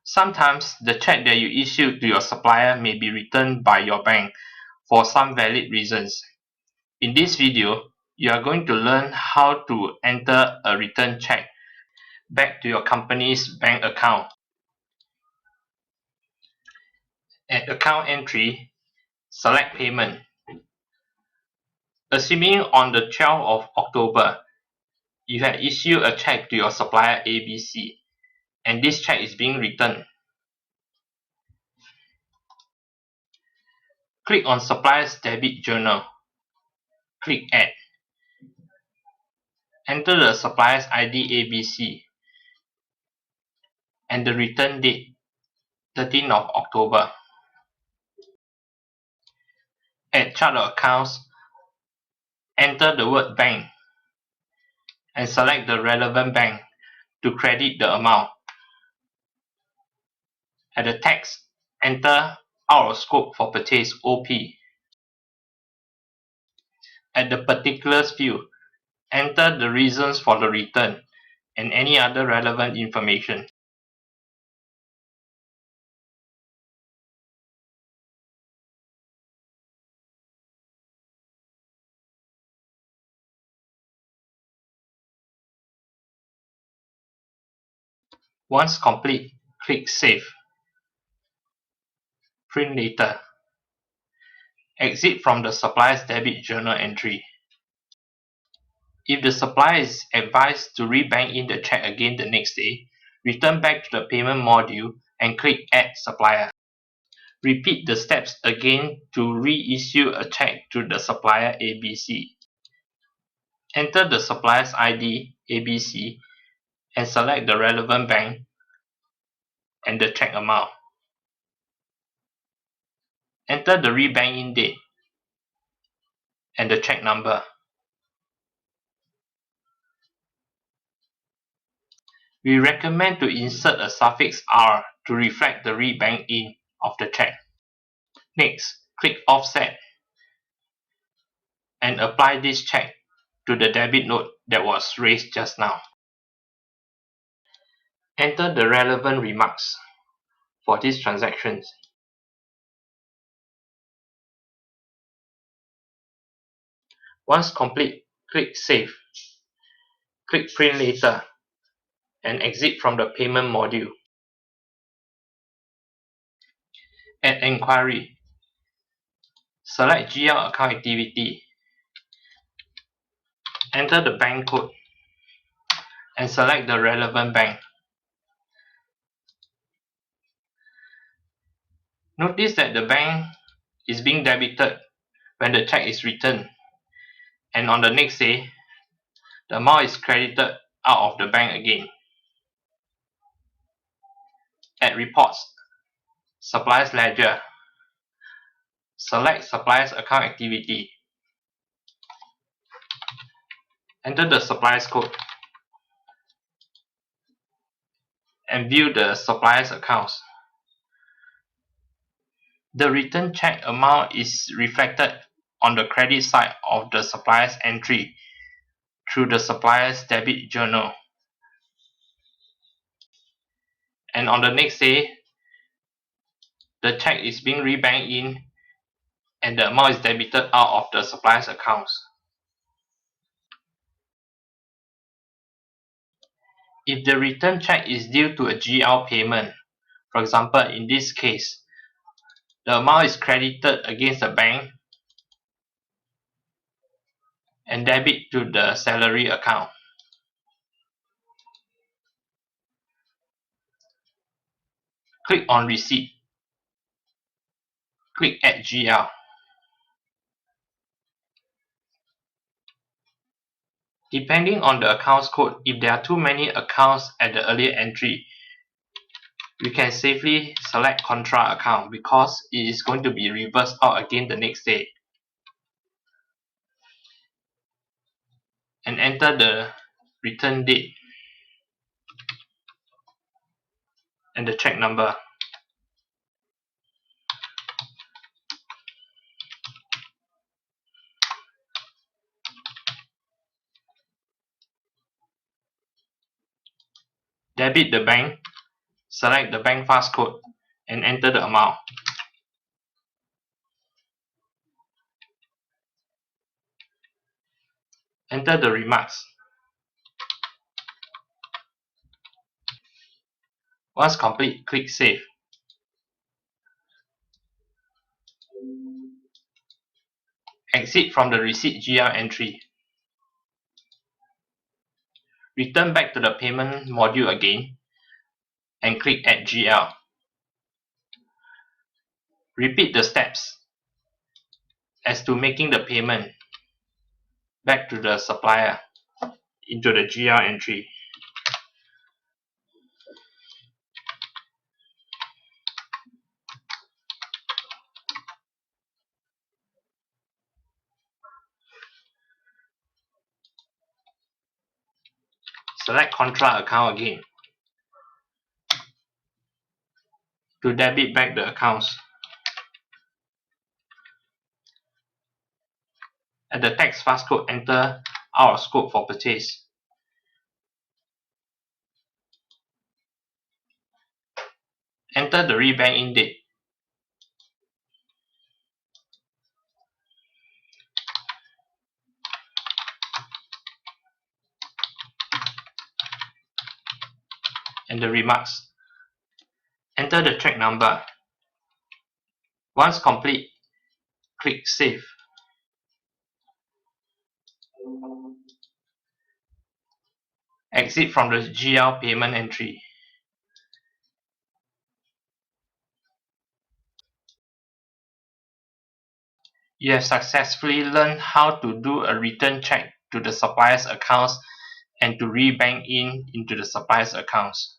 Sometimes the check that you issue to your supplier may be returned by your bank for some valid reasons. In this video, you are going to learn how to enter a return check back to your company's bank account. At account entry, select payment. Assuming on the 12th of October, you had issued a check to your supplier ABC, and this check is being returned. Click on Supplier's debit journal. Click Add. Enter the supplier's ID ABC and the return date 13th of October. At Chart of Accounts, enter the word bank and select the relevant bank to credit the amount. At the text, enter out of scope for purchase OP. At the particulars field, enter the reasons for the return and any other relevant information. Once complete, click Save. Print later. Exit from the supplier's debit journal entry. If the supplier is advised to re-bank in the check again the next day, return back to the payment module and click Add Supplier. Repeat the steps again to reissue a check to the supplier ABC. Enter the supplier's ID ABC and select the relevant bank and the check amount. Enter the re-banking date and the check number. We recommend to insert a suffix R to reflect the re-bank in of the check. Next, click Offset and apply this check to the debit note that was raised just now. Enter the relevant remarks for these transactions. Once complete, click Save. Click Print Later and exit from the payment module. At Enquiry, select GL account activity. Enter the bank code and select the relevant bank. Notice that the bank is being debited when the check is returned, and on the next day, the amount is credited out of the bank again. At Reports, Supplier's Ledger, select Supplier's account activity. Enter the supplier's code and view the supplier's accounts. The return check amount is reflected on the credit side of the supplier's entry through the supplier's debit journal. And on the next day, the check is being re-banked in and the amount is debited out of the supplier's accounts. If the return check is due to a GL payment, for example in this case, the amount is credited against the bank and debit to the salary account. Click on Receipt. Click Add GL. Depending on the accounts code, if there are too many accounts at the earlier entry, we can safely select Contra account because it is going to be reversed out again the next day. And enter the return date and the check number. Debit the bank, Select the bank passcode and enter the amount. Enter the remarks. Once complete, click Save. Exit from the receipt GL entry. Return back to the payment module again and click Add GL. Repeat the steps as to making the payment back to the supplier into the GL entry. Select Contra account again to debit back the accounts. At the text passcode, enter out of scope for purchase. Enter the rebank in date. And the remarks. Enter the check number. Once complete, click Save. Exit from the GL payment entry. You have successfully learned how to do a return check to the supplier's accounts and to rebank into the supplier's accounts.